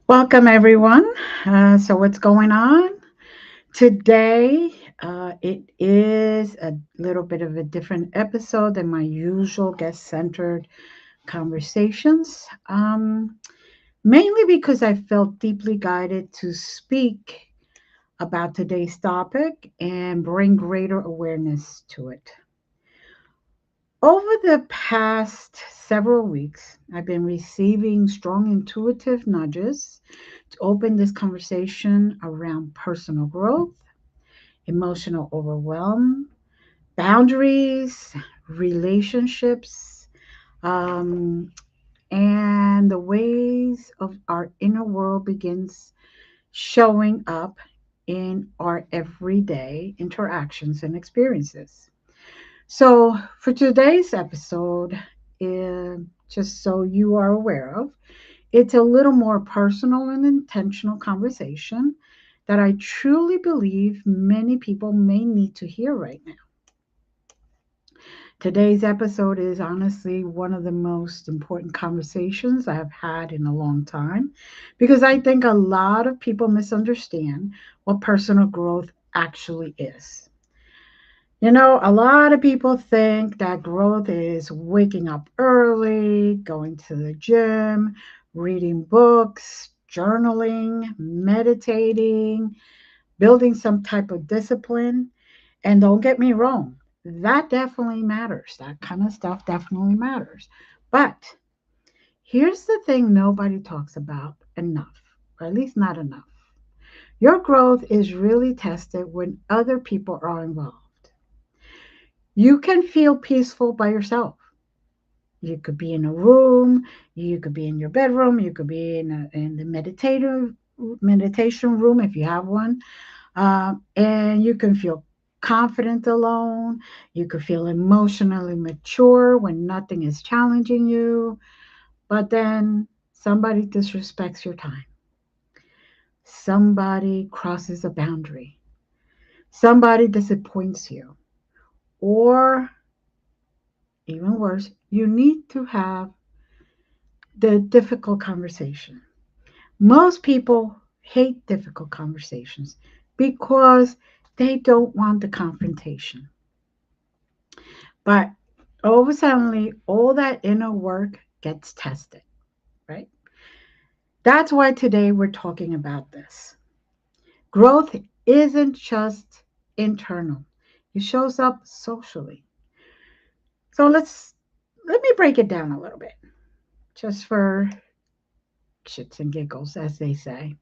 Welcome, everyone. So, what's going on today? It is a little bit of a different episode than my usual guest centered conversations, mainly because I felt deeply guided to speak about today's topic and bring greater awareness to it. Over the past several weeks, I've been receiving strong intuitive nudges to open this conversation around personal growth, emotional overwhelm, boundaries, relationships, um, and the ways of our inner world begins showing up in our everyday interactions and experiences. So, for today's episode, just so you are aware of, it's a little more personal and intentional conversation that I truly believe many people may need to hear right now. Today's episode is honestly one of the most important conversations I've had in a long time because I think a lot of people misunderstand what personal growth actually is. A lot of people think that growth is waking up early, going to the gym, reading books, journaling, meditating, building some type of discipline. And don't get me wrong, that definitely matters. That kind of stuff definitely matters. But here's the thing nobody talks about enough, or at least not enough. Your growth is really tested when other people are involved. You can feel peaceful by yourself. You could be in a room, you could be in your bedroom, you could be in the meditative meditation room if you have one, and you can feel confident alone. You could feel emotionally mature when nothing is challenging you. But then somebody disrespects your time. Somebody crosses a boundary. Somebody disappoints you. Or even worse, you need to have the difficult conversation. Most people hate difficult conversations because they don't want the confrontation. But all of a sudden, all that inner work gets tested, right? That's why today we're talking about this. Growth isn't just internal, it shows up socially. So let me break it down a little bit, just for shits and giggles, as they say.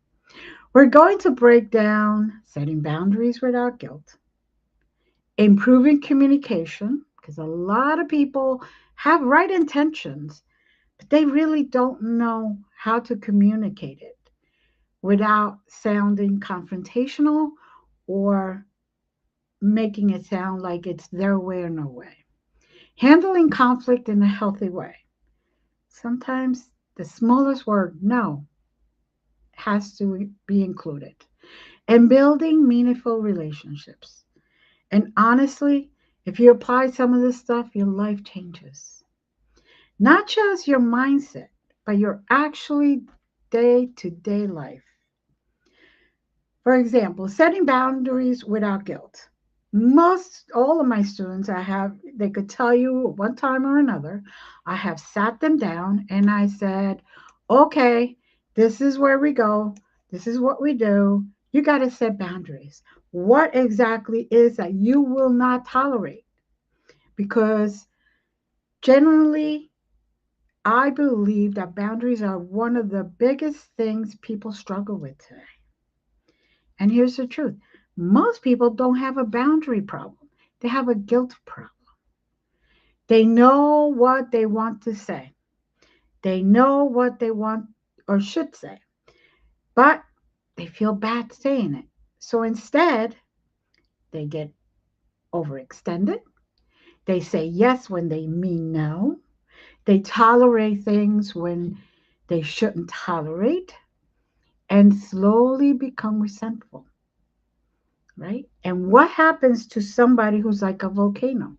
We're going to break down setting boundaries without guilt, improving communication, because a lot of people have right intentions, but they really don't know how to communicate it without sounding confrontational or making it sound like it's their way or no way. Handling conflict in a healthy way. Sometimes the smallest word, no, has to be included. And building meaningful relationships. And honestly, if you apply some of this stuff, your life changes. Not just your mindset, but your actually day to day life. For example, setting boundaries without guilt. Most all of my students they could tell you one time or another, I have sat them down and I said, okay, this is where we go. This is what we do. You got to set boundaries. What exactly is that you will not tolerate? Because generally, I believe that boundaries are one of the biggest things people struggle with today. And here's the truth, most people don't have a boundary problem, They have a guilt problem. They know what they want to say. They know what they want or should say, but they feel bad saying it. So instead, they get overextended. They say yes when they mean no. They tolerate things when they shouldn't tolerate and slowly become resentful, right? And what happens to somebody who's like a volcano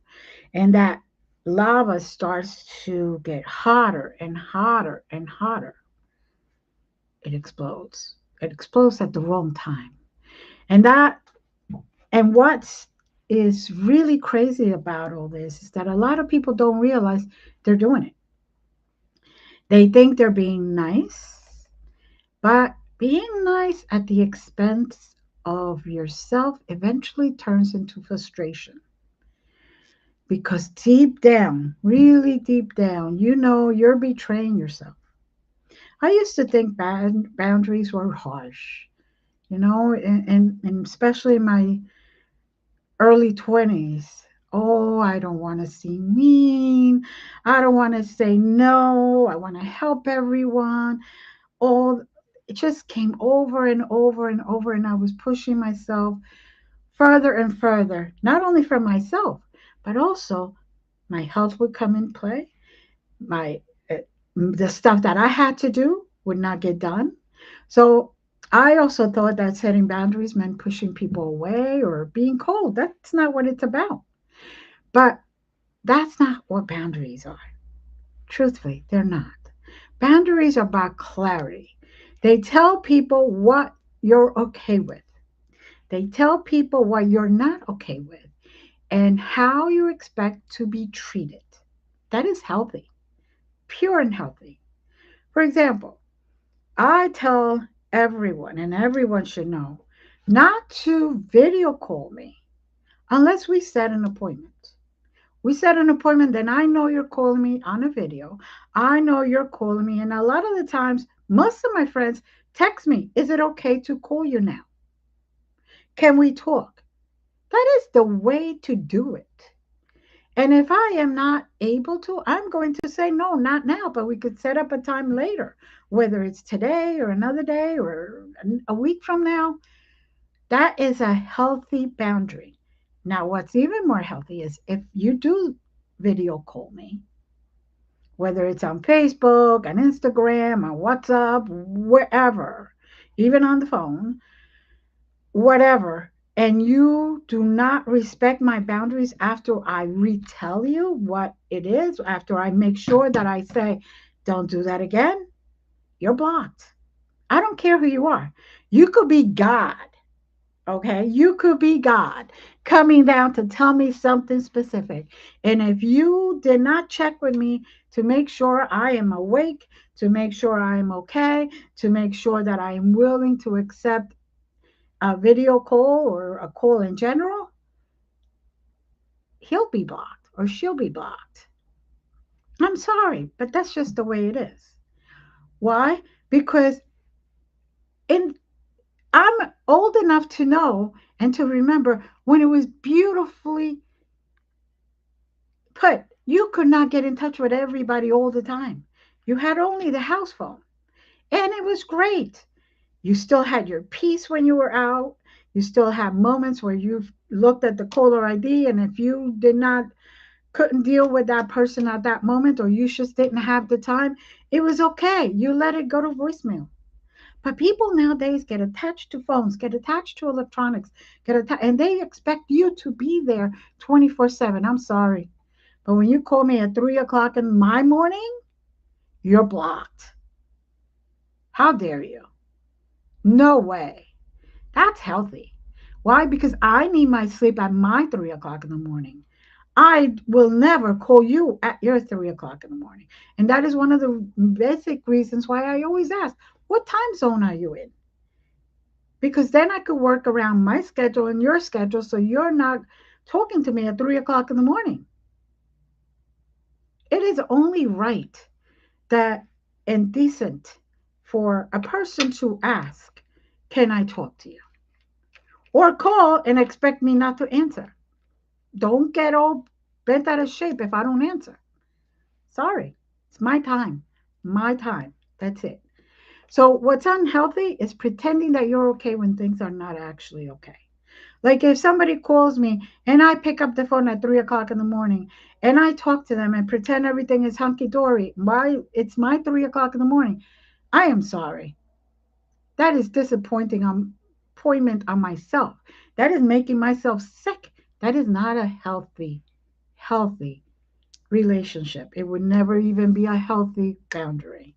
and that lava starts to get hotter and hotter and hotter? It explodes. It explodes at the wrong time. And that and what is really crazy about all this is that a lot of people don't realize they're doing it. They think they're being nice, but being nice at the expense of yourself eventually turns into frustration. Because deep down, really deep down, you know you're betraying yourself. I used to think boundaries were harsh, and especially in my early 20s. Oh, I don't want to seem mean. I don't want to say no. I want to help everyone. All it just came over and over and over, and I was pushing myself further and further, not only for myself, but also my health would come in play. My uh, the stuff that I had to do would not get done. So I also thought that setting boundaries meant pushing people away or being cold. That's not what it's about. But that's not what boundaries are. Truthfully, they're not. Boundaries are about clarity. They tell people what you're okay with. They tell people what you're not okay with and how you expect to be treated. That is healthy, pure and healthy. For example, I tell everyone, and everyone should know, not to video call me unless we set an appointment. We set an appointment, then I know you're calling me on a video. I know you're calling me. And a lot of the times, most of my friends text me, is it okay to call you now? Can we talk? That is the way to do it. And if I am not able to, I'm going to say, no, not now, but we could set up a time later, whether it's today or another day or a week from now. That is a healthy boundary. Now, what's even more healthy is if you do video call me, whether it's on Facebook, on Instagram, on WhatsApp, wherever, even on the phone, whatever, and you do not respect my boundaries after I retell you what it is, after I make sure that I say, don't do that again, you're blocked. I don't care who you are. You could be God, okay? You could be God coming down to tell me something specific. And if you did not check with me to make sure I am awake, to make sure I am okay, to make sure that I am willing to accept a video call or a call in general, he'll be blocked or she'll be blocked. I'm sorry, but that's just the way it is. Why? Because in I'm old enough to know and to remember when it was beautifully put. You could not get in touch with everybody all the time. You had only the house phone, and it was great. You still had your peace when you were out. You still had moments where you looked at the caller ID, and if you did not couldn't deal with that person at that moment, or you just didn't have the time, it was okay. You let it go to voicemail. But people nowadays get attached to phones, get attached to electronics, and they expect you to be there 24/7. I'm sorry. But when you call me at 3 o'clock in my morning, you're blocked. How dare you? No way. That's healthy. Why? Because I need my sleep at my 3 o'clock in the morning. I will never call you at your 3 o'clock in the morning. And that is one of the basic reasons why I always ask, what time zone are you in? Because then I could work around my schedule and your schedule so you're not talking to me at 3 o'clock in the morning. It is only right that and decent for a person to ask, can I talk to you? Or call and expect me not to answer. Don't get all bent out of shape if I don't answer. Sorry. It's my time. My time. That's it. So what's unhealthy is pretending that you're okay when things are not actually okay. Like if somebody calls me and I pick up the phone at 3 o'clock in the morning and I talk to them and pretend everything is hunky dory, why it's my 3 o'clock in the morning. I am sorry. That is disappointing on appointment on myself. That is making myself sick. That is not a healthy relationship. It would never even be a healthy boundary.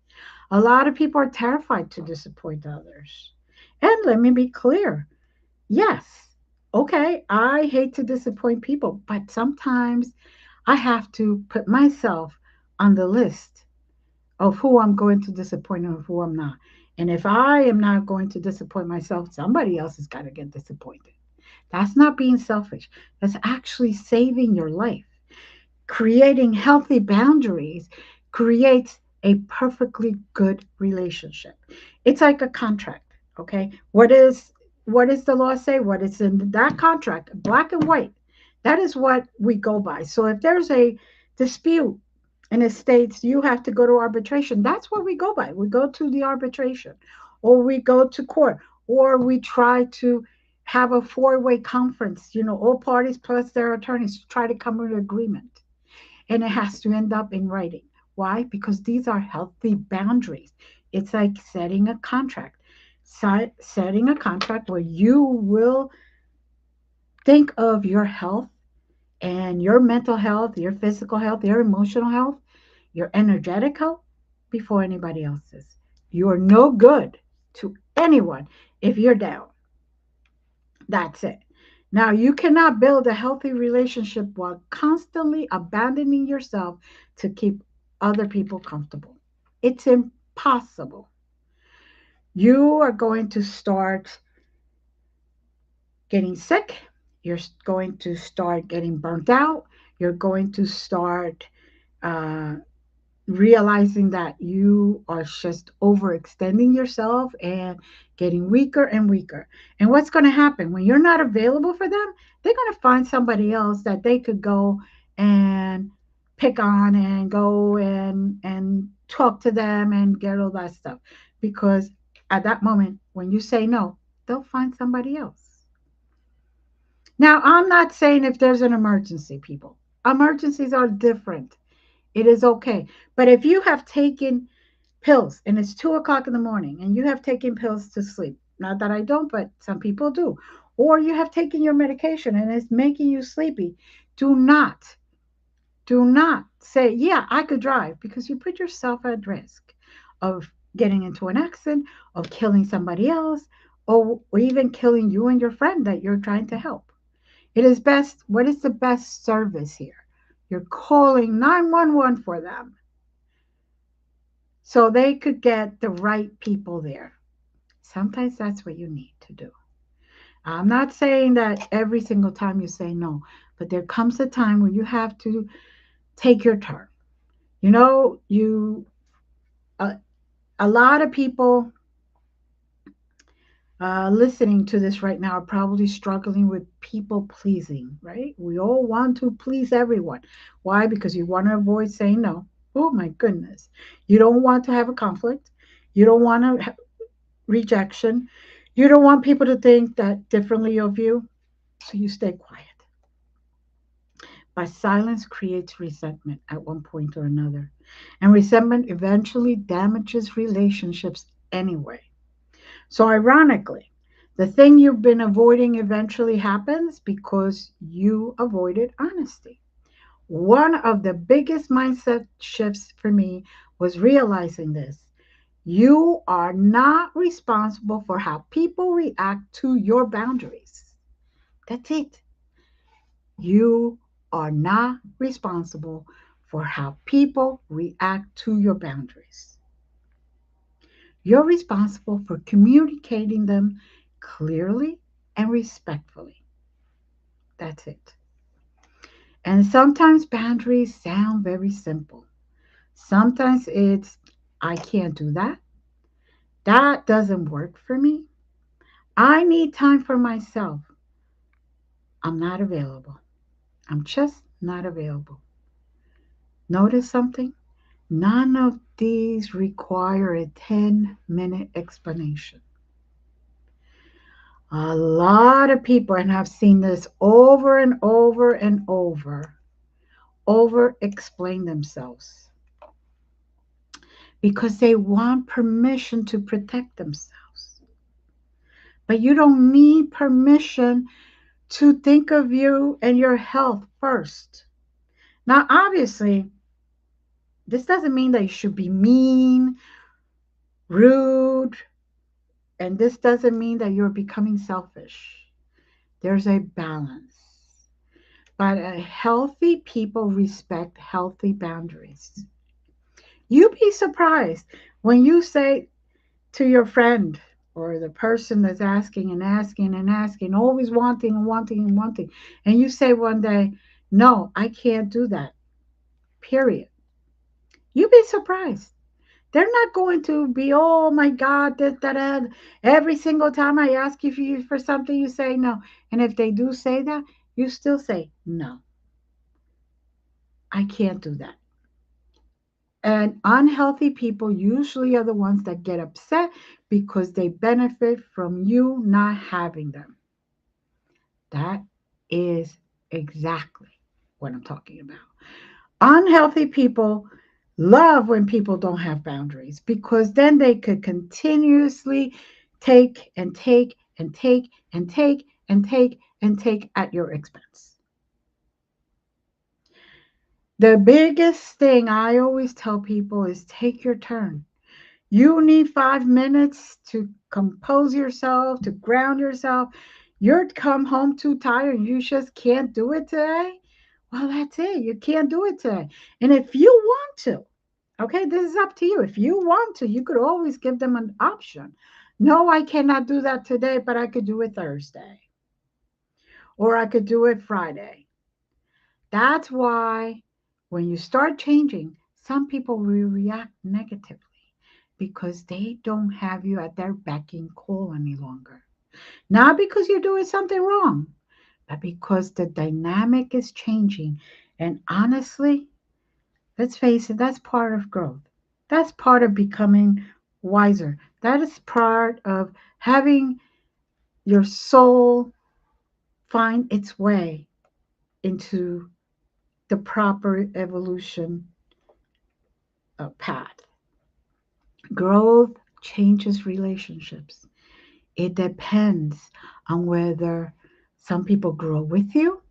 A lot of people are terrified to disappoint others. And let me be clear, yes, okay, I hate to disappoint people, but sometimes I have to put myself on the list of who I'm going to disappoint and who I'm not. And if I am not going to disappoint myself, somebody else has got to get disappointed. That's not being selfish. That's actually saving your life. Creating healthy boundaries creates a perfectly good relationship. It's like a contract, okay? What is the law say? What is in that contract, black and white? That is what we go by. So if there's a dispute and it states you have to go to arbitration, that's what we go by. We go to the arbitration, or we go to court, or we try to have a four-way conference, all parties plus their attorneys to try to come to an agreement, and it has to end up in writing. Why? Because these are healthy boundaries. It's like setting a contract. Setting a contract where you will think of your health and your mental health, your physical health, your emotional health, your energetic health before anybody else's. You are no good to anyone if you're down. That's it. Now, you cannot build a healthy relationship while constantly abandoning yourself to keep other people comfortable. It's impossible. You are going to start getting sick. You're going to start getting burnt out. You're going to start uh, realizing that you are just overextending yourself and getting weaker and weaker. And what's going to happen when you're not available for them? They're going to find somebody else that they could go and pick on and go and talk to them and get all that stuff, because at that moment when you say no, they'll find somebody else. Now, I'm not saying if there's an emergency, people. Emergencies are different. It is okay. But if you have taken pills and it's 2 o'clock in the morning and you have taken pills to sleep, not that I don't, but some people do, or you have taken your medication and it's making you sleepy, do not, do not say, yeah, I could drive, because you put yourself at risk of getting into an accident, of killing somebody else, or even killing you and your friend that you're trying to help. It is best, what is the best service here? You're calling 911 for them so they could get the right people there. Sometimes that's what you need to do. I'm not saying that every single time you say no, but there comes a time where you have to take your turn. You a lot of people listening to this right now are probably struggling with people pleasing, right? We all want to please everyone. Why? Because you want to avoid saying no. Oh my goodness. You don't want to have a conflict. You don't want to rejection. You don't want people to think that differently of you, so you stay quiet. But silence creates resentment at one point or another. And resentment eventually damages relationships anyway. So, ironically, the thing you've been avoiding eventually happens because you avoided honesty. One of the biggest mindset shifts for me was realizing this. You are not responsible for how people react to your boundaries. That's it. You are not responsible for how people react to your boundaries. You're responsible for communicating them clearly and respectfully. That's it. And sometimes boundaries sound very simple. Sometimes it's, I can't do that. That doesn't work for me. I need time for myself. I'm not available. I'm just not available. Notice something? None of these require a 10-minute explanation. A lot of people, and I've seen this over and over and over explain themselves because they want permission to protect themselves. But you don't need permission to think of you and your health first. Now, obviously, this doesn't mean that you should be mean, rude, and this doesn't mean that you're becoming selfish. There's a balance. But healthy people respect healthy boundaries. You'd be surprised when you say to your friend or the person that's asking and asking and asking, always wanting and wanting and wanting, and you say one day, no, I can't do that, period. You'd be surprised. They're not going to be, oh my God, this, that, that. Every single time I ask you for something, you say no. And if they do say that, you still say, no, I can't do that. And unhealthy people usually are the ones that get upset because they benefit from you not having them. That is exactly what I'm talking about. Unhealthy people love when people don't have boundaries because then they could continuously take and take and take and take and take and take at your expense. The biggest thing I always tell people is take your turn. You need 5 minutes to compose yourself, to ground yourself. You're come home too tired and you just can't do it today. Well, that's it. You can't do it today. And if you want to, okay, this is up to you. If you want to, you could always give them an option. No, I cannot do that today, but I could do it Thursday or I could do it Friday. That's why when you start changing, some people will react negatively because they don't have you at their beck and call any longer. Not because you're doing something wrong, but because the dynamic is changing. And honestly, let's face it, that's part of growth. That's part of becoming wiser. That is part of having your soul find its way into the proper evolution path. Growth changes relationships. It depends on whether some people grow with you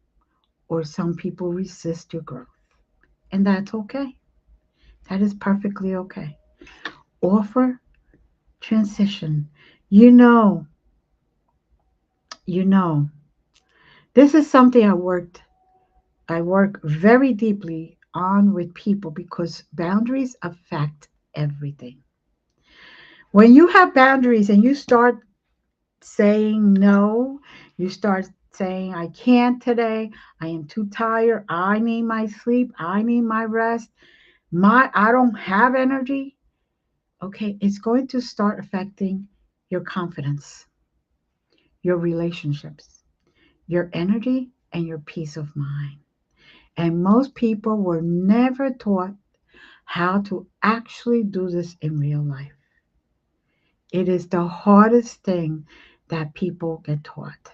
or some people resist your growth. And that's okay. That is perfectly okay. Offer transition. You know, you know, this is something I work very deeply on with people because boundaries affect everything. When you have boundaries and you start saying no, you start saying, I can't today, I am too tired, I need my sleep, I need my rest, I don't have energy. Okay, it's going to start affecting your confidence, your relationships, your energy, and your peace of mind. And most people were never taught how to actually do this in real life. It is the hardest thing that people get taught.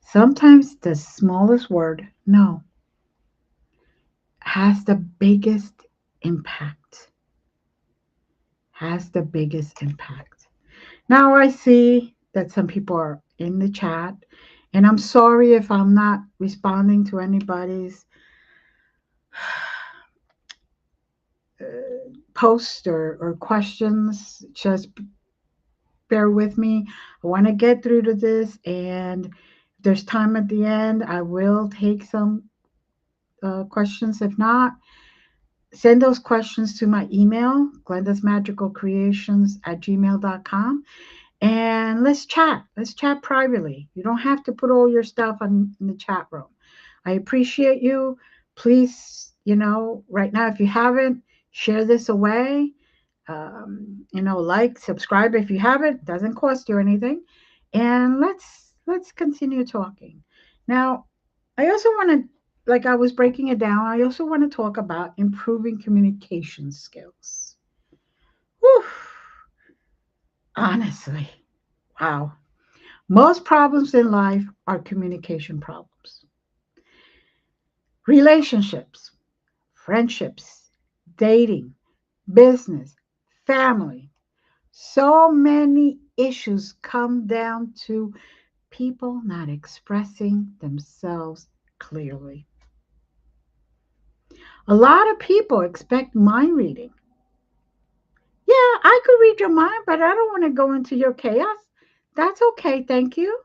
Sometimes the smallest word, no, has the biggest impact. Has the biggest impact. Now I see that some people are in the chat, and I'm sorry if I'm not responding to anybody's uh, post or questions. Just bear with me. I want to get through to this, and if there's time at the end, I will take some questions. If not, send those questions to my email, glendasmagicalcreations@gmail.com. And let's chat. Let's chat privately. You don't have to put all your stuff in the chat room. I appreciate you. Please, right now, if you haven't, share this away. Like, subscribe if you haven't. Doesn't cost you anything. And let's continue talking. Now, I also want to like I was breaking it down, I also want to talk about improving communication skills. Whew, honestly, wow. Most problems in life are communication problems. Relationships, friendships, dating, business, family. So many issues come down to people not expressing themselves clearly. A lot of people expect mind reading. Yeah, I could read your mind, but I don't want to go into your chaos. That's okay, thank you.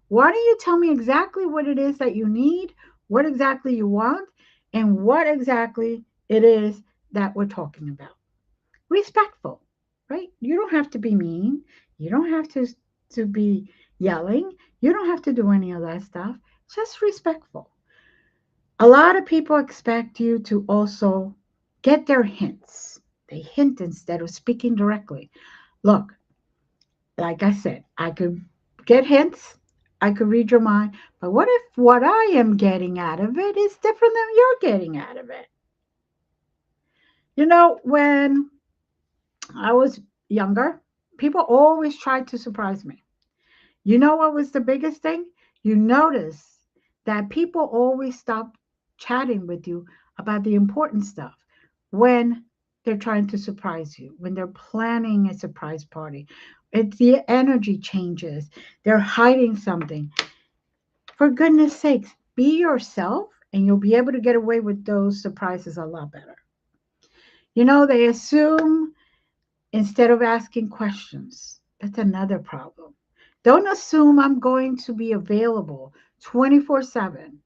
Why don't you tell me exactly what it is that you need, what exactly you want, and what exactly it is that we're talking about? Respectful, right? You don't have to be mean. You don't have to be yelling. You don't have to do any of that stuff. Just respectful. A lot of people expect you to also get their hints. They hint instead of speaking directly. Look, like I said, I could get hints, I could read your mind, but what if what I am getting out of it is different than you're getting out of it? When I was younger, people always tried to surprise me. You know what was the biggest thing? You notice that people always stop chatting with you about the important stuff when they're trying to surprise you, when they're planning a surprise party. It's the energy changes. They're hiding something. For goodness sakes, be yourself and you'll be able to get away with those surprises a lot better. They assume instead of asking questions. That's another problem. Don't assume I'm going to be available 24/7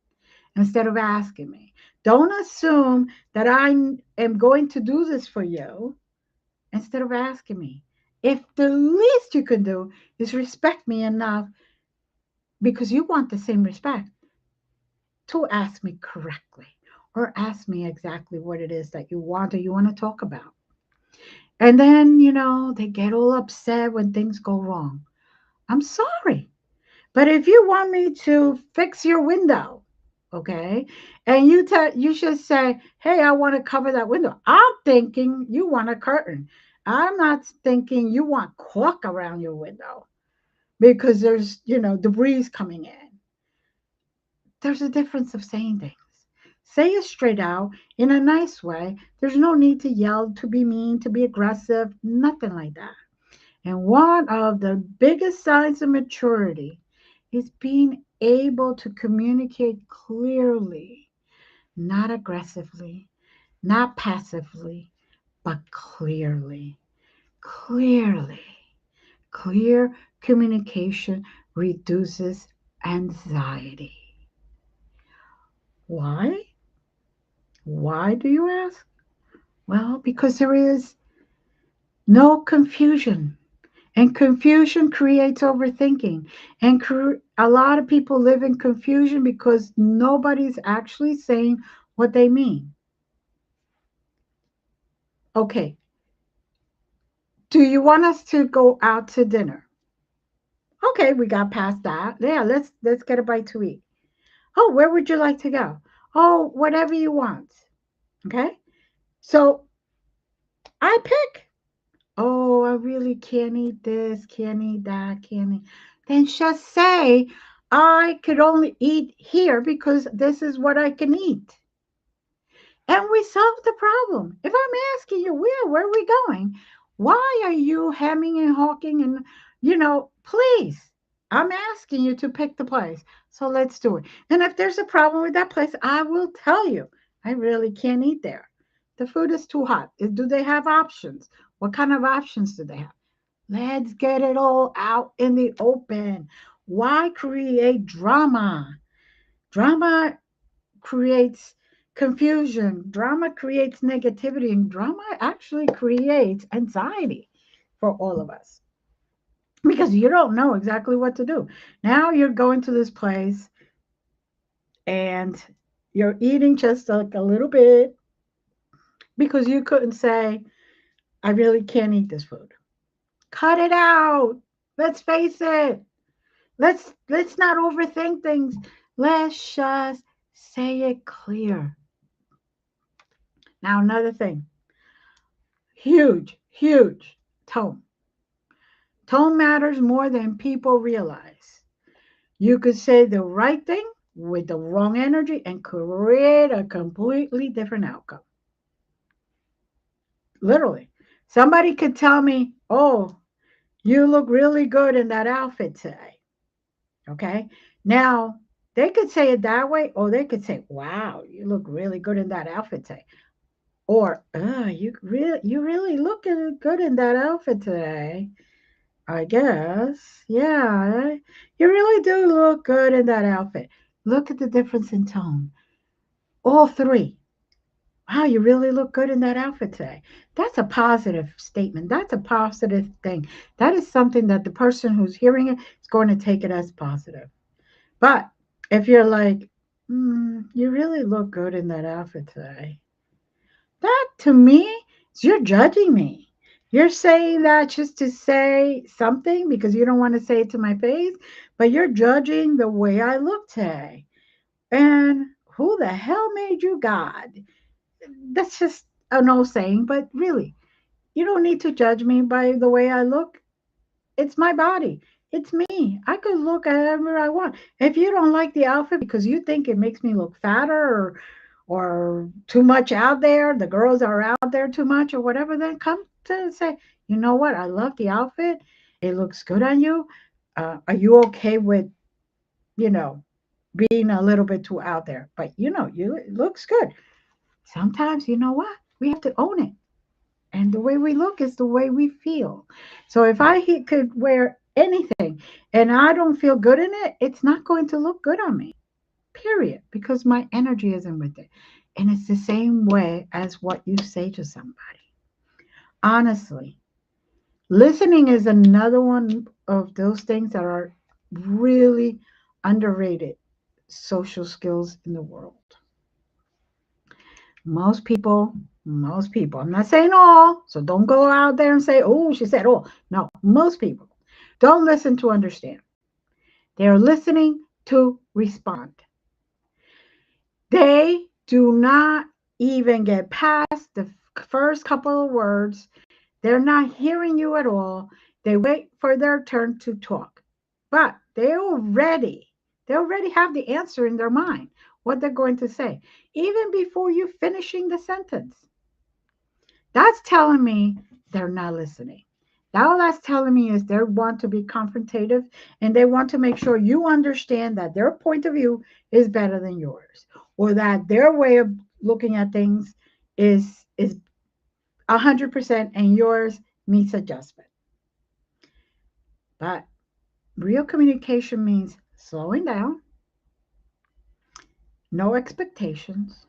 instead of asking me. Don't assume that I am going to do this for you instead of asking me. If the least you can do is respect me enough because you want the same respect to ask me correctly or ask me exactly what it is that you want or you want to talk about. And then, they get all upset when things go wrong. I'm sorry. But if you want me to fix your window, okay, and you should say, "Hey, I want to cover that window." I'm thinking you want a curtain. I'm not thinking you want cork around your window because there's, debris coming in. There's a difference of saying things. Say it straight out in a nice way. There's no need to yell, to be mean, to be aggressive, nothing like that. And one of the biggest signs of maturity is being able to communicate clearly, not aggressively, not passively, but clearly. Clearly. Clear communication reduces anxiety. Why? Why do you ask? Well, because there is no confusion. And confusion creates overthinking. And a lot of people live in confusion because nobody's actually saying what they mean. Okay, do you want us to go out to dinner? Okay, we got past that. Yeah, let's get a bite to eat. Oh, where would you like to go? Oh, whatever you want. Okay? So I pick. Oh, I really can't eat this, can't eat that, can't eat. Then just say, I could only eat here because this is what I can eat. And we solve the problem. If I'm asking you, where are we going? Why are you hemming and hawking? And, please, I'm asking you to pick the place. So let's do it. And if there's a problem with that place, I will tell you, I really can't eat there. The food is too hot. Do they have options? What kind of options do they have? Let's get it all out in the open. Why create drama? Drama creates confusion. Drama creates negativity, and drama actually creates anxiety for all of us because you don't know exactly what to do. Now you're going to this place and you're eating just like a little bit because you couldn't say, I really can't eat this food. Cut it out. Let's face it. Let's not overthink things. Let's just Say it clear. Now, another thing, huge, huge tone. Tone matters more than people realize. You could say the right thing with the wrong energy and create a completely different outcome. Literally. Somebody could tell me, oh, you look really good in that outfit today. Okay. Now, they could say it that way, or they could say, wow, you look really good in that outfit today. Or, you really look good in that outfit today. I guess. Yeah. You really do look good in that outfit. Look at the difference in tone. All three. Wow, you really look good in that outfit today. That's a positive statement. That's a positive thing. That is something that the person who's hearing it is going to take it as positive. But if you're like, you really look good in that outfit today, that to me, you're judging me. You're saying that just to say something because you don't want to say it to my face, but you're judging the way I look today. And who the hell made you God? That's just an old saying, but really, you don't need to judge me by the way I look. It's my body. It's me. I could look however I want. If you don't like the outfit because you think it makes me look fatter or too much out there, the girls are out there too much or whatever, then come to say, you know what? I love the outfit. It looks good on you. Are you okay with, you know, being a little bit too out there? But it looks good. Sometimes, you know what? We have to own it. And the way we look is the way we feel. So if could wear anything and I don't feel good in it, it's not going to look good on me, period, because my energy isn't with it. And it's the same way as what you say to somebody. Honestly, listening is another one of those things that are really underrated social skills in the world. Most people, most people, I'm not saying all, so don't go out there and say, oh, she said all. No, most people don't listen to understand. They're listening to respond. They do not even get past the first couple of words. They're not hearing you at all. They wait for their turn to talk. But they already have the answer in their mind, what they're going to say, even before you finishing the sentence. That's telling me they're not listening. All that's telling me is they want to be confrontative and they want to make sure you understand that their point of view is better than yours, or that their way of looking at things is 100% and yours needs adjustment. But real communication means slowing down, no expectations,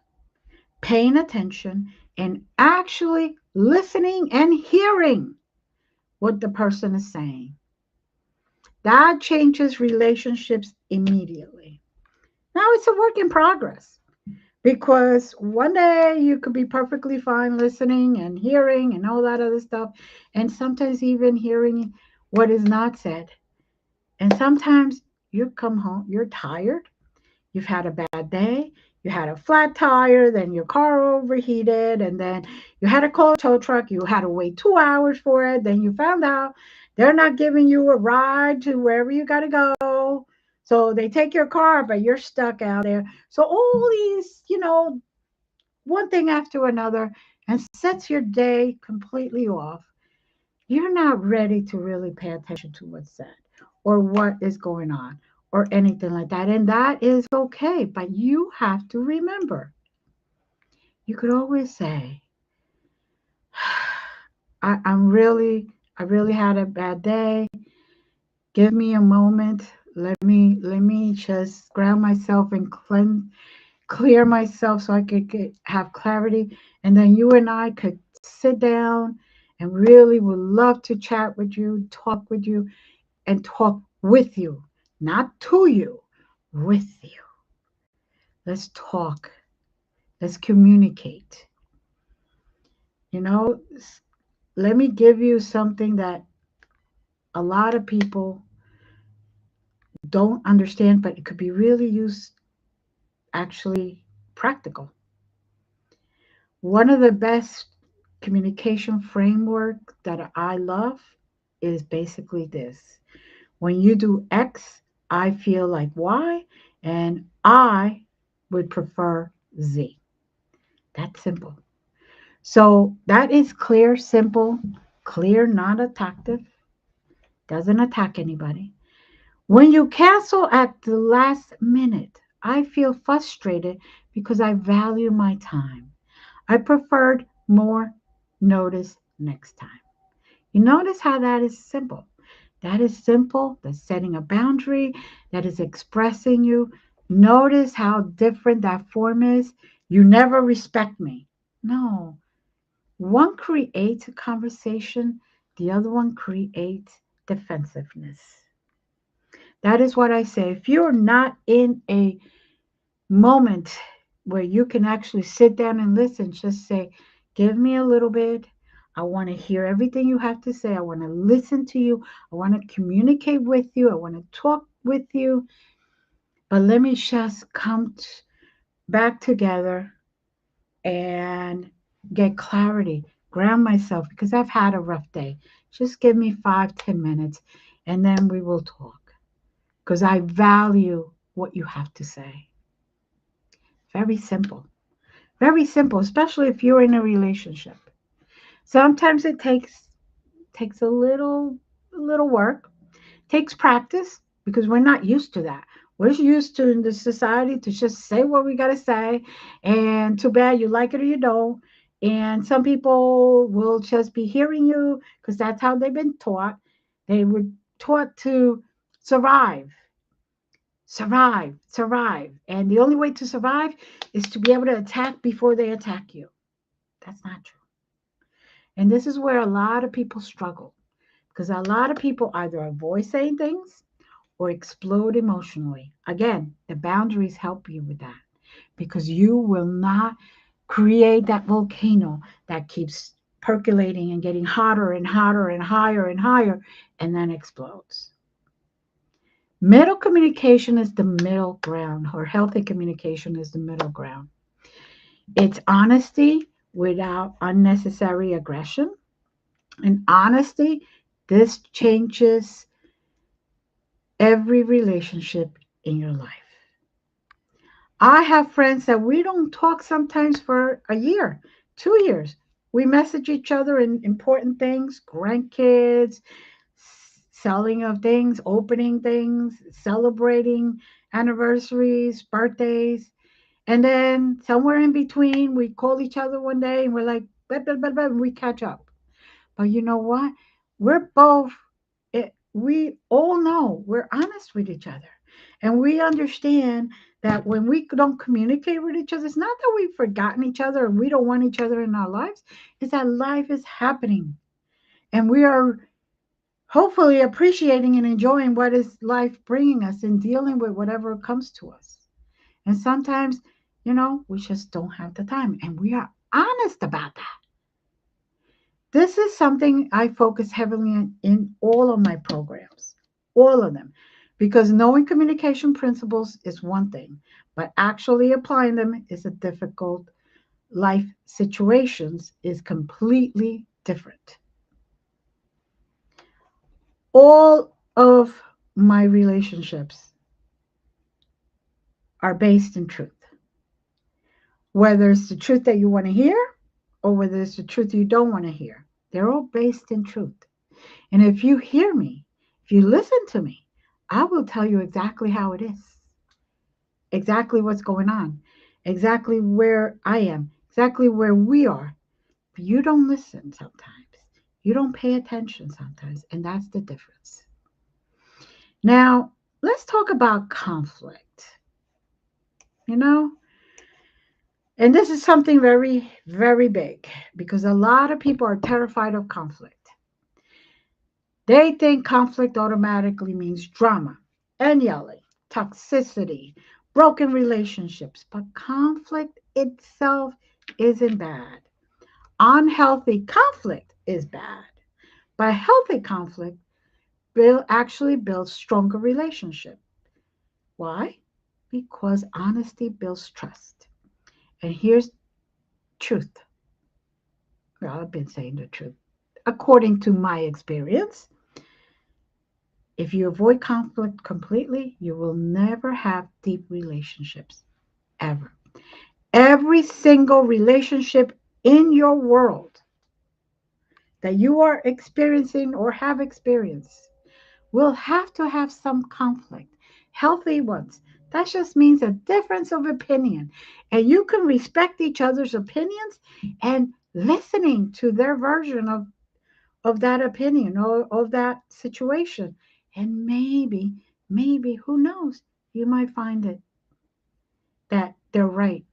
paying attention, and actually listening and hearing what the person is saying. That changes relationships immediately. Now it's a work in progress because one day you could be perfectly fine listening and hearing and all that other stuff, and sometimes even hearing what is not said. And sometimes you come home, you're tired, you've had a bad day, you had a flat tire, then your car overheated, and then you had to call a tow truck, you had to wait 2 hours for it, then you found out they're not giving you a ride to wherever you got to go. So they take your car, but you're stuck out there. So all these, one thing after another, and sets your day completely off. You're not ready to really pay attention to what's said or what is going on or anything like that. And that is okay. But you have to remember, you could always say, I really had a bad day. Give me a moment. Let me just ground myself and clear myself so I could have clarity. And then you and I could sit down and really would love to chat with you, talk with you, and talk with you, not to you, with you. Let's talk. Let's communicate. You know, let me give you something that a lot of people don't understand, but it could be really used actually practical. One of the best communication framework that I love is basically this. When you do X, I feel like Y, and I would prefer Z. That's simple. So that is clear, simple, clear, not attactive, doesn't attack anybody. When you cancel at the last minute, I feel frustrated because I value my time. I preferred more notice next time. You notice how that is simple. That is simple. That's setting a boundary. That is expressing you. Notice how different that form is. You never respect me. No. One creates a conversation, the other one creates defensiveness. That is what I say. If you're not in a moment where you can actually sit down and listen, just say, give me a little bit. I want to hear everything you have to say. I want to listen to you. I want to communicate with you. I want to talk with you. But let me just come back together and get clarity, ground myself because I've had a rough day. Just give me 5, 10 minutes and then we will talk because I value what you have to say. Very simple. Very simple, especially if you're in a relationship. Sometimes it takes a little work, takes practice because we're not used to that. We're used to in the society to just say what we gotta say, and too bad you like it or you don't. And some people will just be hearing you because that's how they've been taught. They were taught to survive, survive, survive. And the only way to survive is to be able to attack before they attack you. That's not true. And this is where a lot of people struggle because a lot of people either avoid saying things or explode emotionally. Again, the boundaries help you with that because you will not create that volcano that keeps percolating and getting hotter and hotter and higher and higher and then explodes. Middle communication is the middle ground, or healthy communication is the middle ground. It's honesty without unnecessary aggression. And honesty, this changes every relationship in your life. I have friends that we don't talk sometimes for a year, 2 years. We message each other in important things, grandkids, selling of things, opening things, celebrating anniversaries, birthdays. And then somewhere in between, we call each other one day and we're like, blah, blah, blah, blah, and we catch up. But you know what? We're both, we all know we're honest with each other. And we understand that when we don't communicate with each other, it's not that we've forgotten each other and we don't want each other in our lives. It's that life is happening. And we are hopefully appreciating and enjoying what is life bringing us and dealing with whatever comes to us. And sometimes, we just don't have the time. And we are honest about that. This is something I focus heavily in all of my programs, all of them, because knowing communication principles is one thing, but actually applying them is a difficult life situations is completely different. All of my relationships are based in truth, whether it's the truth that you want to hear or whether it's the truth you don't want to hear. They're all based in truth. And if you hear me, if you listen to me, I will tell you exactly how it is, exactly what's going on, exactly where I am, exactly where we are. But you don't listen sometimes. You don't pay attention sometimes. And that's the difference. Now, let's talk about conflict. You know, and this is something very, very big because a lot of people are terrified of conflict. They think conflict automatically means drama and yelling, toxicity, broken relationships. But conflict itself isn't bad. Unhealthy conflict is bad. But healthy conflict actually builds stronger relationships. Why? because honesty builds trust. And here's truth. Well, I've been saying the truth. According to my experience, if you avoid conflict completely, you will never have deep relationships, ever. Every single relationship in your world that you are experiencing or have experienced will have to have some conflict, healthy ones. That just means a difference of opinion. And you can respect each other's opinions and listening to their version of that opinion or of that situation. And maybe, who knows, you might find it that they're right,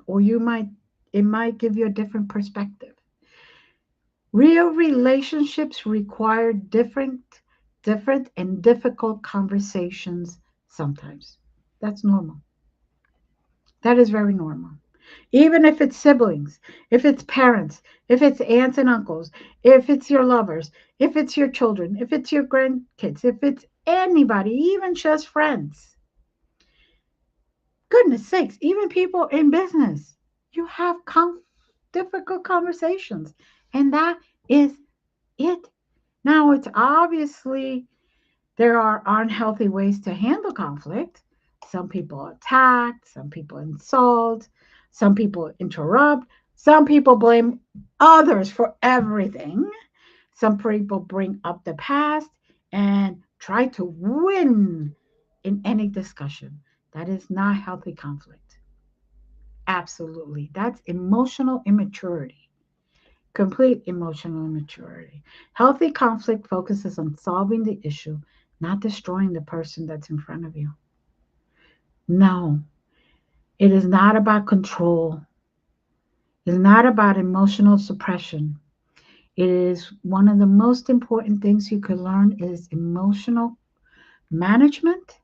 or it might give you a different perspective. Real relationships require different and difficult conversations sometimes. That's normal. That is very normal. Even if it's siblings, if it's parents, if it's aunts and uncles, if it's your lovers, if it's your children, if it's your grandkids, if it's anybody, even just friends. Goodness sakes, even people in business, you have difficult conversations. And that is it. Now, it's obviously there are unhealthy ways to handle conflict. Some people attack, some people insult, some people interrupt, some people blame others for everything. Some people bring up the past and try to win in any discussion. That is not healthy conflict. Absolutely. That's emotional immaturity. Complete emotional immaturity. Healthy conflict focuses on solving the issue, not destroying the person that's in front of you. No, it is not about control. It's not about emotional suppression. It is one of the most important things you could learn is emotional management.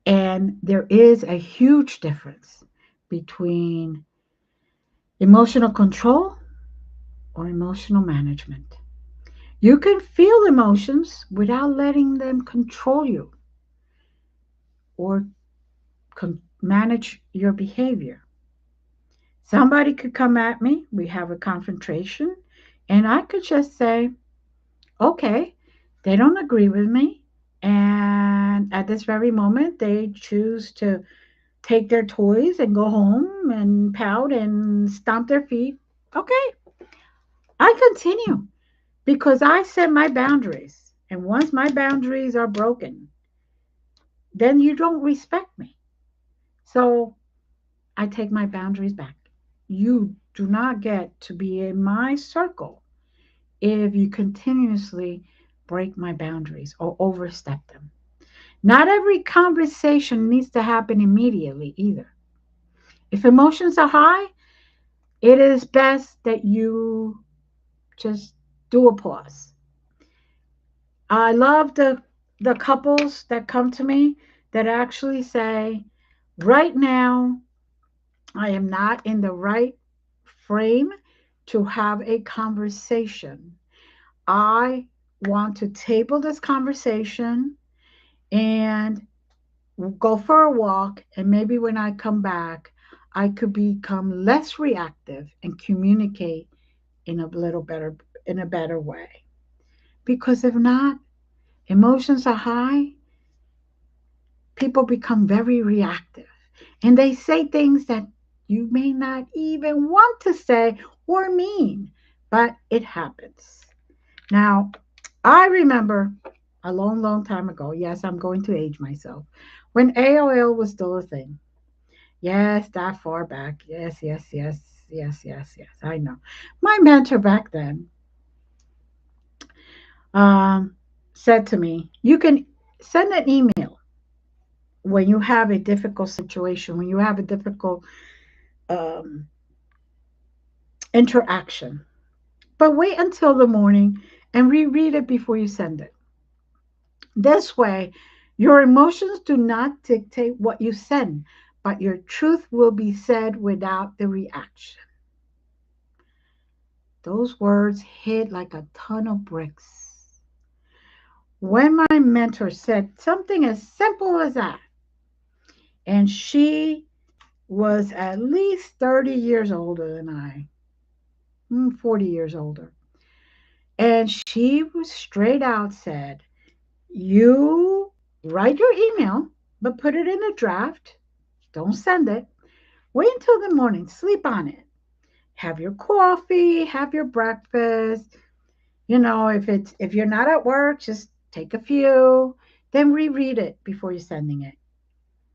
And there is a huge difference between emotional control or emotional management. You can feel emotions without letting them control you or manage your behavior. Somebody could come at me, we have a confrontation, and I could just say, okay, they don't agree with me. And at this very moment, they choose to take their toys and go home and pout and stomp their feet. Okay, I continue because I set my boundaries. And once my boundaries are broken, then you don't respect me. So I take my boundaries back. You do not get to be in my circle if you continuously break my boundaries or overstep them. Not every conversation needs to happen immediately either. If emotions are high, it is best that you just do a pause. I love the couples that come to me that actually say, right now, I am not in the right frame to have a conversation. I want to table this conversation and go for a walk. And maybe when I come back, I could become less reactive and communicate in a better way. Because if not, emotions are high, people become very reactive and they say things that you may not even want to say or mean, but it happens. Now, I remember a long, long time ago, yes, I'm going to age myself, when AOL was still a thing. Yes, that far back. Yes, yes, yes, yes, yes, yes, I know. My mentor back then um, said to me, you can send an email when you have a difficult situation, when you have a difficult um, interaction. But wait until the morning and reread it before you send it. This way, your emotions do not dictate what you send, but your truth will be said without the reaction. Those words hit like a ton of bricks. When my mentor said something as simple as that, and she was at least 30 years older than I, 40 years older. And she was straight out said, you write your email, but put it in a draft. Don't send it. Wait until the morning. Sleep on it. Have your coffee, have your breakfast. If you're not at work, just take a few, then reread it before you're sending it.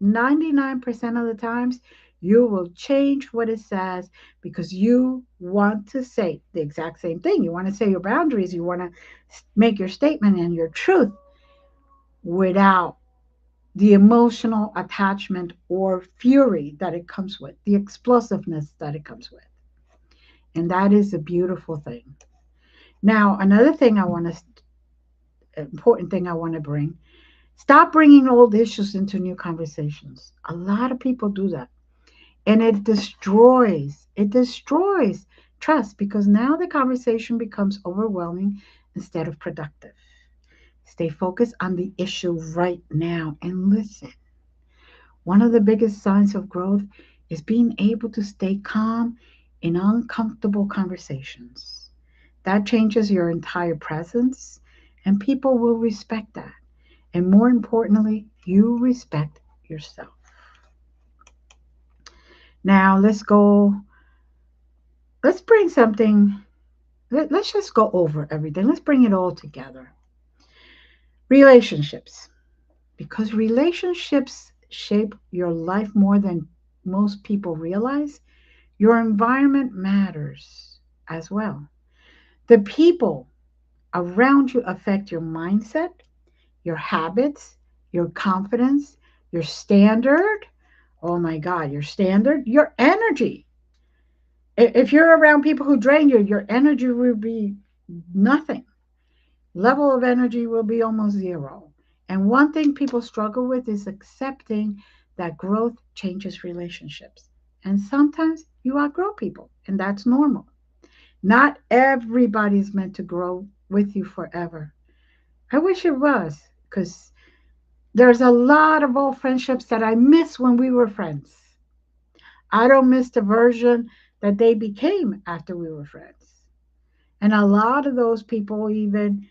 99% of the times, you will change what it says because you want to say the exact same thing. You want to say your boundaries. You want to make your statement and your truth without the emotional attachment or fury that it comes with, the explosiveness that it comes with. And that is a beautiful thing. Now, another thing important thing I want to bring, stop bringing old issues into new conversations. A lot of people do that. And it destroys trust because now the conversation becomes overwhelming instead of productive. Stay focused on the issue right now and listen. One of the biggest signs of growth is being able to stay calm in uncomfortable conversations. That changes your entire presence, and people will respect that. And more importantly, you respect yourself. Now, let's bring something, let's just go over everything. Let's bring it all together. Relationships, because relationships shape your life more than most people realize. Your environment matters as well. The people around you affect your mindset, your habits, your confidence, your standard. Oh my God, your standard, your energy. If you're around people who drain you, your energy will be nothing. Level of energy will be almost zero. And one thing people struggle with is accepting that growth changes relationships. And sometimes you outgrow people, and that's normal. Not everybody's meant to grow with you forever. I wish it was, because there's a lot of old friendships that I miss when we were friends. I don't miss the version that they became after we were friends. And a lot of those people even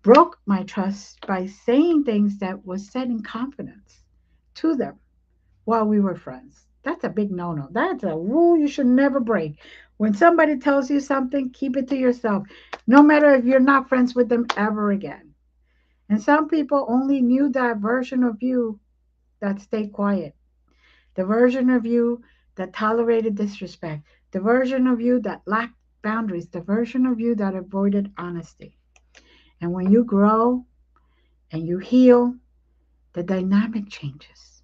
broke my trust by saying things that was said in confidence to them while we were friends. That's a big no no. That's a rule you should never break. When somebody tells you something, keep it to yourself, no matter if you're not friends with them ever again. And some people only knew that version of you that stayed quiet, the version of you that tolerated disrespect, the version of you that lacked boundaries, the version of you that avoided honesty. And when you grow and you heal, the dynamic changes.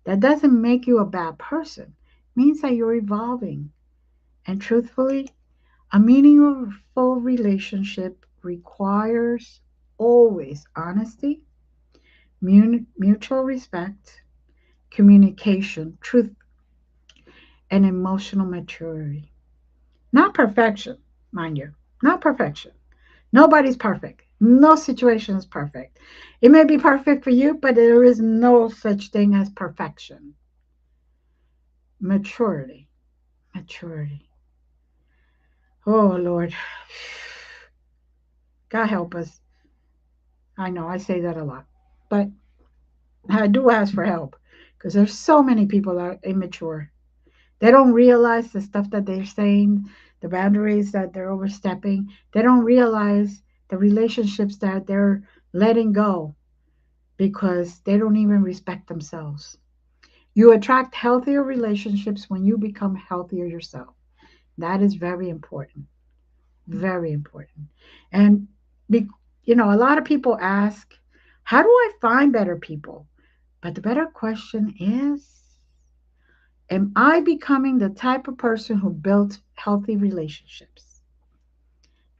That doesn't make you a bad person. It means that you're evolving. And truthfully, a meaningful relationship requires always honesty, mutual respect, communication, truth, and emotional maturity. Not perfection, mind you. Not perfection. Nobody's perfect. No situation is perfect. It may be perfect for you, but there is no such thing as perfection. Maturity. Maturity. Oh, Lord. God help us. I know I say that a lot, but I do ask for help because there's so many people that are immature. They don't realize the stuff that they're saying, the boundaries that they're overstepping. They don't realize the relationships that they're letting go because they don't even respect themselves. You attract healthier relationships when you become healthier yourself. That is very important. Very important. And be, a lot of people ask, how do I find better people? But the better question is, am I becoming the type of person who built healthy relationships?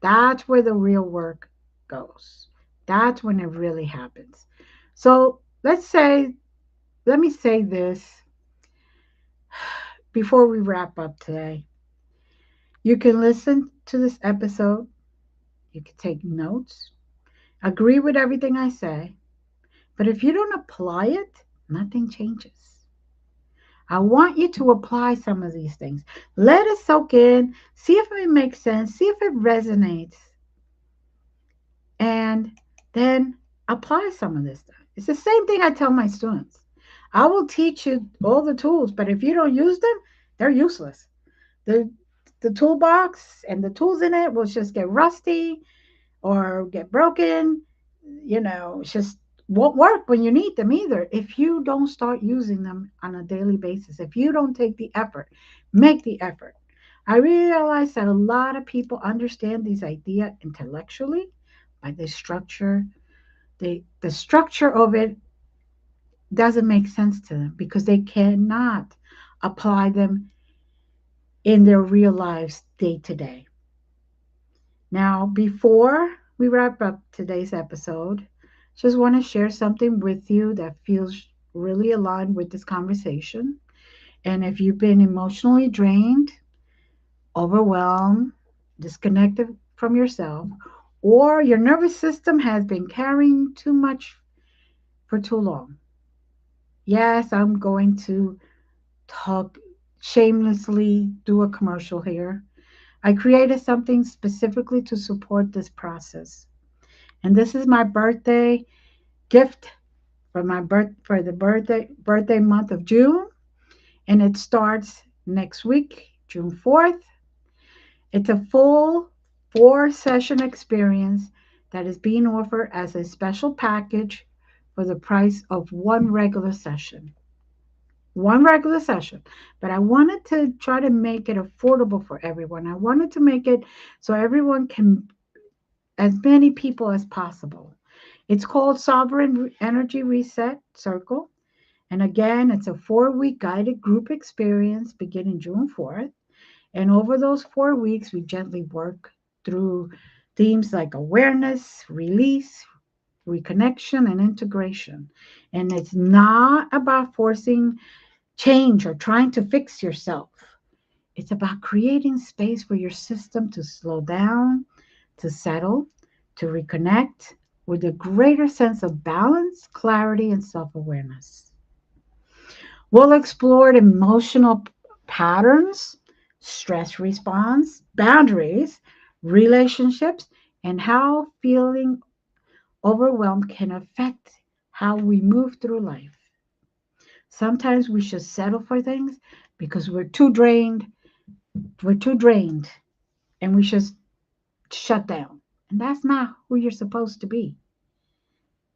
That's where the real work goes. That's when it really happens. So let me say this before we wrap up today. You can listen to this episode, you can take notes, agree with everything I say, but if you don't apply it, nothing changes. I want you to apply some of these things. Let it soak in, see if it makes sense, see if it resonates, and then apply some of this stuff. It's the same thing I tell my students. I will teach you all the tools, but if you don't use them, they're useless. The the toolbox and the tools in it will just get rusty or get broken. It just won't work when you need them either if you don't start using them on a daily basis. If you don't take the effort, make the effort. I realize that a lot of people understand these ideas intellectually by the structure. The structure of it doesn't make sense to them because they cannot apply them in their real lives day to day. Now, before we wrap up today's episode, just want to share something with you that feels really aligned with this conversation. And if you've been emotionally drained, overwhelmed, disconnected from yourself, or your nervous system has been carrying too much for too long, yes, I'm going to talk shamelessly, do a commercial here. I created something specifically to support this process. And this is my birthday gift for the birthday month of June, and it starts next week, June 4th. It's a full 4-session experience that is being offered as a special package for the price of one regular session. One regular session. But I wanted to try to make it affordable for everyone. I wanted to make it so everyone can, as many people as possible. It's called Sovereign Energy Reset Circle. And again, it's a 4-week guided group experience beginning June 4th. And over those 4 weeks, we gently work through themes like awareness, release, reconnection, and integration. And it's not about forcing change or trying to fix yourself. It's about creating space for your system to slow down, to settle, to reconnect with a greater sense of balance, clarity, and self awareness. We'll explore emotional patterns, stress response, boundaries, relationships, and how feeling overwhelmed can affect how we move through life. Sometimes we should settle for things because we're too drained, and we should shut down. And that's not who you're supposed to be.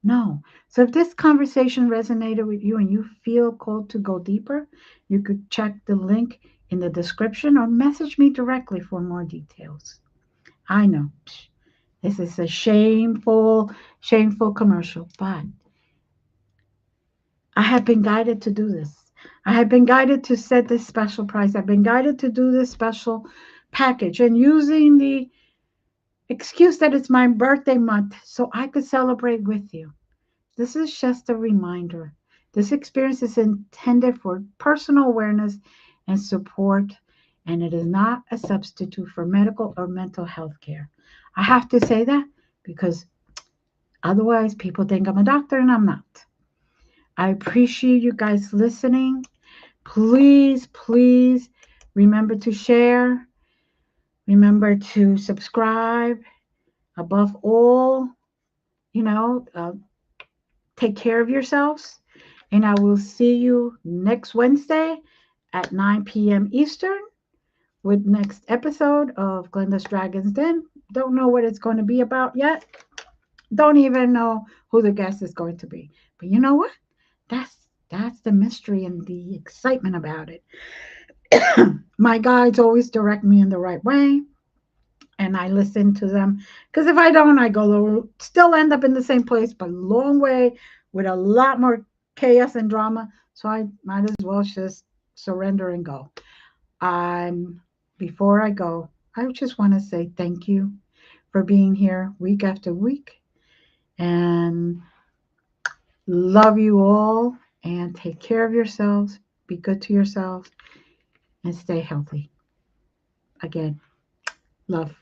No. So if this conversation resonated with you and you feel called to go deeper, you could check the link in the description or message me directly for more details. I know this is a shameful commercial, but I have been guided to do this. I have been guided to set this special price. I've been guided to do this special package and using the excuse that it's my birthday month so I could celebrate with you. This is just a reminder. This experience is intended for personal awareness and support, and it is not a substitute for medical or mental health care. I have to say that because otherwise people think I'm a doctor and I'm not. I appreciate you guys listening. Please remember to share, remember to subscribe. Above all, you know, uh, take care of yourselves. And I will see you next Wednesday at 9 p.m. Eastern with next episode of Glenda's Dragons Den. Don't know what it's going to be about yet. Don't even know who the guest is going to be. But you know what? That's the mystery and the excitement about it. My guides always direct me in the right way, and I listen to them. Because if I don't, I go still end up in the same place, but a long way with a lot more chaos and drama. So I might as well just surrender and go. Um, Before I go, I just want to say thank you for being here week after week, and love you all. And take care of yourselves. Be good to yourselves and stay healthy. Again, love.